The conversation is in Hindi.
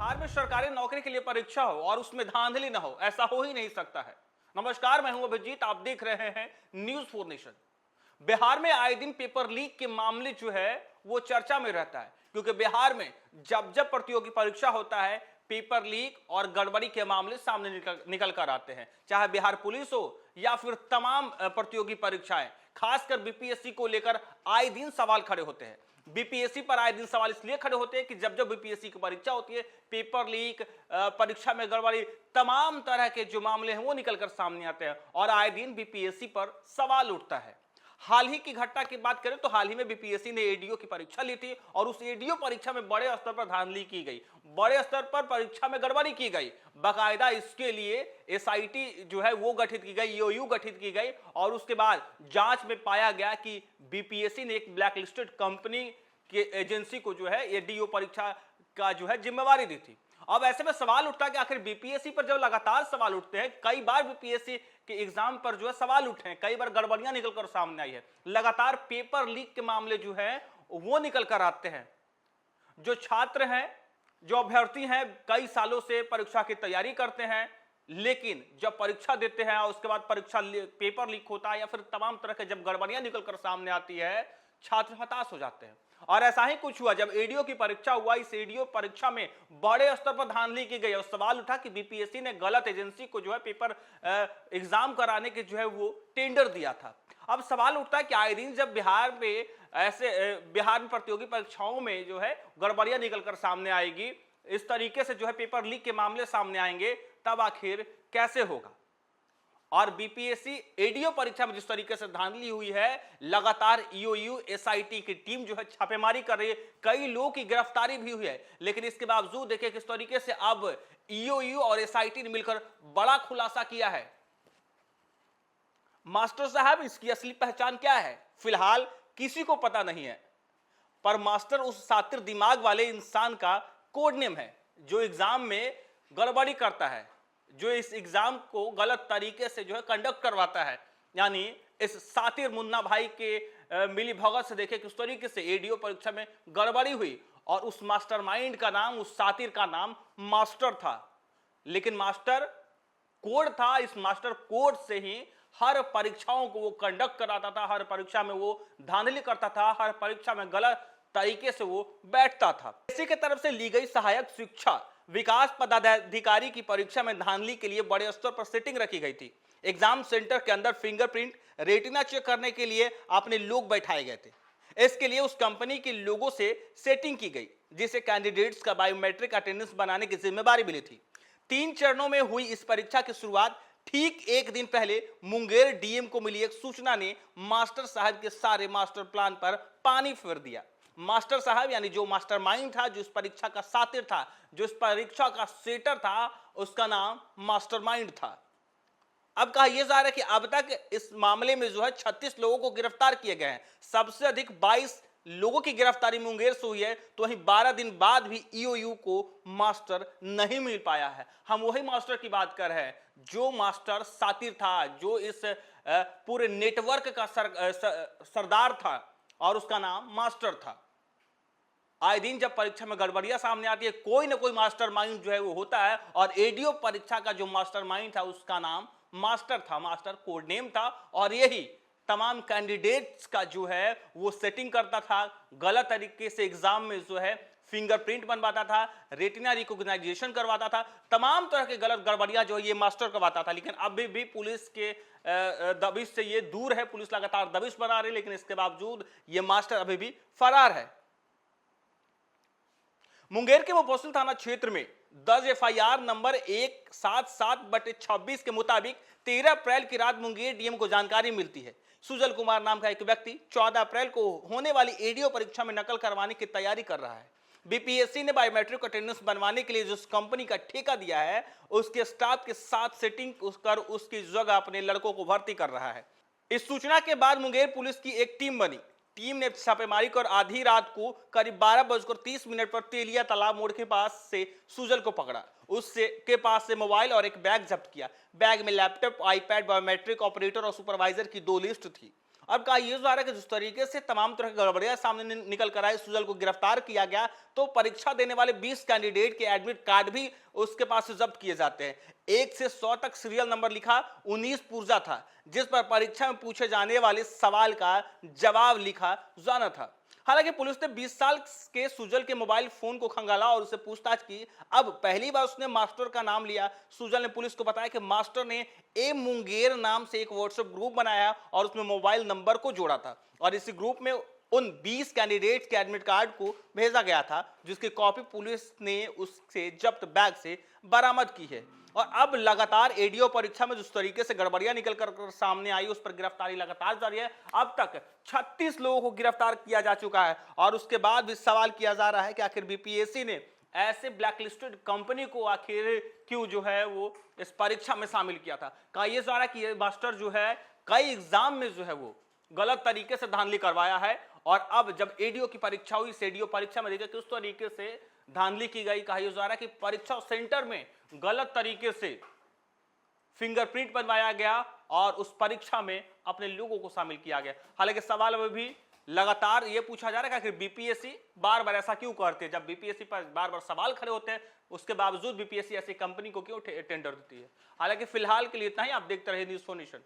बिहार में सरकारी नौकरी के लिए परीक्षा हो और उसमें धांधली ना हो, ऐसा हो ही नहीं सकता है। नमस्कार, मैं हूं अभिजीत, आप देख रहे हैं न्यूज़ 4 नेशन। बिहार में आए दिन पेपर लीक के मामले जो है वो चर्चा में रहता है, क्योंकि बिहार में जब जब प्रतियोगी परीक्षा होता है पेपर लीक और गड़बड़ी के मामले सामने निकल कर आते हैं। चाहे बिहार पुलिस हो या फिर तमाम प्रतियोगी परीक्षाएं, खासकर बीपीएससी को लेकर आए दिन सवाल खड़े होते हैं। बीपीएससी पर आए दिन सवाल इसलिए खड़े होते हैं कि जब जब बीपीएससी की परीक्षा होती है, पेपर लीक, परीक्षा में गड़बड़ी, तमाम तरह के जो मामले हैं वो निकलकर सामने आते हैं और आए दिन बीपीएससी पर सवाल उठता है। हाल ही की घटना की बात करें तो हाल ही में बीपीएससी ने एडीओ की परीक्षा ली थी और उस एडीओ परीक्षा में बड़े स्तर पर धांधली की गई, बड़े स्तर पर परीक्षा में गड़बड़ी की गई। बाकायदा इसके लिए एसआईटी जो है वो गठित की गई, ईओयू गठित की गई और उसके बाद जांच में पाया गया कि बीपीएससी ने एक ब्लैक लिस्टेड कंपनी के एजेंसी को जो है एडीओ परीक्षा का जो है जिम्मेवारी दी थी। अब ऐसे में सवाल उठता है कि आखिर बीपीएससी पर जब लगातार सवाल उठते हैं, कई बार बीपीएससी के एग्जाम पर जो है सवाल उठे हैं, कई बार गड़बड़ियां निकलकर सामने आई है, लगातार पेपर लीक के मामले जो है वो निकल कर आते हैं। जो छात्र हैं, जो अभ्यर्थी हैं, कई सालों से परीक्षा की तैयारी करते हैं, लेकिन जब परीक्षा देते हैं और उसके बाद परीक्षा पेपर लीक होता है या फिर तमाम तरह के जब गड़बड़ियां निकलकर सामने आती है, छात्र हताश हो जाते हैं। और ऐसा ही कुछ हुआ जब एडीओ की परीक्षा हुआ। इस एडीओ परीक्षा में बड़े स्तर पर धांधली की गई और सवाल उठा कि बीपीएससी ने गलत एजेंसी को जो है पेपर एग्जाम कराने के जो है वो टेंडर दिया था। अब सवाल उठता है कि आए दिन जब बिहार में प्रतियोगी परीक्षाओं में जो है गड़बड़ियां निकलकर सामने आएगी, इस तरीके से जो है पेपर लीक के मामले सामने आएंगे, तब आखिर कैसे होगा। और बीपीएससी एडीओ परीक्षा में जिस तरीके से धांधली हुई है, लगातार ईओयू एसआईटी की टीम जो है छापेमारी कर रही है, कई लोगों की गिरफ्तारी भी हुई है, लेकिन इसके बावजूद देखिए किस तरीके से अब ईओयू और एसआईटी ने मिलकर बड़ा खुलासा किया है। मास्टर साहब, इसकी असली पहचान क्या है, फिलहाल किसी को पता नहीं है, पर मास्टर उस सातिर दिमाग वाले इंसान का कोड नेम है जो एग्जाम में गड़बड़ी करता है, जो इस एग्जाम को गलत तरीके से जो है कंडक्ट करवाता है। यानी इस सातिर मुन्ना भाई के मिली भगत से देखे किस तरीके से एडीओ परीक्षा में गड़बड़ी हुई और उस मास्टरमाइंड का नाम, उस सातिर का नाम मास्टर था। लेकिन मास्टर कोड था, इस मास्टर कोड से ही हर परीक्षाओं को वो कंडक्ट कराता था, हर परीक्षा में वो धांधली करता था, हर परीक्षा में गलत तरीके से वो बैठता था। इसी की तरफ से ली गई सहायक शिक्षा विकास पदाधिकारी की परीक्षा में धांधली के लिए बड़े स्तर पर सेटिंग रखी गई थी। एग्जाम सेंटर के अंदर फिंगरप्रिंट, रेटिना चेक करने के लिए अपने लोग बैठाए गए थे। इसके लिए उस कंपनी के लोगों से सेटिंग की गई, जिसे कैंडिडेट्स का बायोमेट्रिक अटेंडेंस बनाने की जिम्मेदारी मिली थी। 3 चरणों में हुई इस परीक्षा की शुरुआत ठीक एक दिन पहले मुंगेर डीएम को मिली एक सूचना ने मास्टर साहब के सारे मास्टर प्लान पर पानी फेर दिया। मास्टर साहब यानी जो मास्टरमाइंड था, जो इस परीक्षा का सातिर था, जो इस परीक्षा का सेटर था, उसका नाम मास्टरमाइंड था। अब कहा यह जा रहा है कि अब तक इस मामले में जो है 36 लोगों को गिरफ्तार किए गए हैं। सबसे अधिक 22 लोगों की गिरफ्तारी मुंगेर से हुई है, तो वहीं 12 दिन बाद भी ईओयू को मास्टर नहीं मिल पाया है। हम वही मास्टर की बात कर रहे हैं जो मास्टर सातिर था, जो इस पूरे नेटवर्क का सरदार था और उसका नाम मास्टर था। आए दिन जब परीक्षा में गड़बड़ियां सामने आती है, कोई ना कोई मास्टरमाइंड जो है वो होता है और एडीओ परीक्षा का जो मास्टरमाइंड था उसका नाम मास्टर था, मास्टर कोड नेम था और यही तमाम कैंडिडेट्स का जो है वो सेटिंग करता था, गलत तरीके से एग्जाम में जो है फिंगरप्रिंट बनवाता था, रेटिना रिकॉग्नाइजेशन करवाता था, तमाम तरह के गलत गड़बड़ियां जो ये मास्टर करवाता था। लेकिन अभी भी पुलिस के दबिश से ये दूर है, पुलिस लगातार दबिश बना रही है, लेकिन इसके बावजूद ये मास्टर अभी भी फरार है। मुंगेर के मुफस्सिल थाना क्षेत्र में दर्ज एफआईआर नंबर 177/26 के मुताबिक 13 अप्रैल की रात मुंगेर डीएम को जानकारी मिलती है सुजल कुमार नाम का एक व्यक्ति 14 अप्रैल को होने वाली एडीओ परीक्षा में नकल करवाने की तैयारी कर रहा है। बीपीएससी ने बायोमेट्रिक अटेंडेंस बनवाने के लिए जिस कंपनी का ठेका दिया है, उसके स्टाफ के साथ सेटिंग कर उसकी जगह अपने लड़कों को भर्ती कर रहा है। इस सूचना के बाद मुंगेर पुलिस की एक टीम बनी। टीम ने छापेमारी कर आधी रात को करीब 12:30 पर तेलिया तालाब मोड़ के पास से सुजल को पकड़ा। उससे के पास से मोबाइल और एक बैग जब्त किया। बैग में लैपटॉप, आईपैड, बायोमेट्रिक ऑपरेटर और सुपरवाइजर की 2 लिस्ट थी अब कहा यह जा रहा है कि जिस तरीके से तमाम तरह की गड़बड़ियां सामने निकल कर आई, सुजल को गिरफ्तार किया गया, तो परीक्षा देने वाले 20 कैंडिडेट के एडमिट कार्ड भी उसके पास से जब्त किए जाते हैं। 1 से 100 तक सीरियल नंबर लिखा 19 पुर्जा था, जिस पर परीक्षा में पूछे जाने वाले सवाल का जवाब लिखा जाना था। हालांकि पुलिस ने 20 साल के सुजल के मोबाइल फोन को खंगाला और उससे पूछताछ की। अब पहली बार उसने मास्टर का नाम लिया। सुजल ने पुलिस को बताया कि मास्टर ने ए मुंगेर नाम से एक व्हाट्सएप ग्रुप बनाया और उसमें मोबाइल नंबर को जोड़ा था और इसी ग्रुप में उन 20 कैंडिडेट के एडमिट कार्ड को भेजा गया था, जिसकी कॉपी पुलिस ने उससे जब्त बैग से बरामद की है। और अब लगातार एडीओ परीक्षा में जिस तरीके से गड़बड़ियां निकल कर सामने आई, उस पर गिरफ्तारी लगातार जारी है। अब तक 36 लोगों को गिरफ्तार किया जा चुका है और उसके बाद भी सवाल किया जा रहा है कि आखिर बीपीएससी ने ऐसे ब्लैकलिस्टेड कंपनी को आखिर क्यों जो है वो इस परीक्षा में शामिल किया था। कहा यह जा रहा है कि ये मास्टर जो है कई एग्जाम में जो है वो गलत तरीके से धांधली करवाया है और अब जब एडीओ की परीक्षा हुई, एडीओ परीक्षा में देखिए किस तरीके से धांधली की गई। कहा यह जा रहा है कि परीक्षा सेंटर में गलत तरीके से फिंगरप्रिंट बनवाया गया और उस परीक्षा में अपने लोगों को शामिल किया गया। हालांकि सवाल में भी लगातार यह पूछा जा रहा है कि बीपीएससी बार बार ऐसा क्यों करते हैं। जब बीपीएससी पर बार बार सवाल खड़े होते हैं, उसके बावजूद बीपीएससी ऐसी कंपनी को क्यों टेंडर देती है। हालांकि फिलहाल के लिए इतना ही। आप देखते रहे न्यूज़4 नेशन।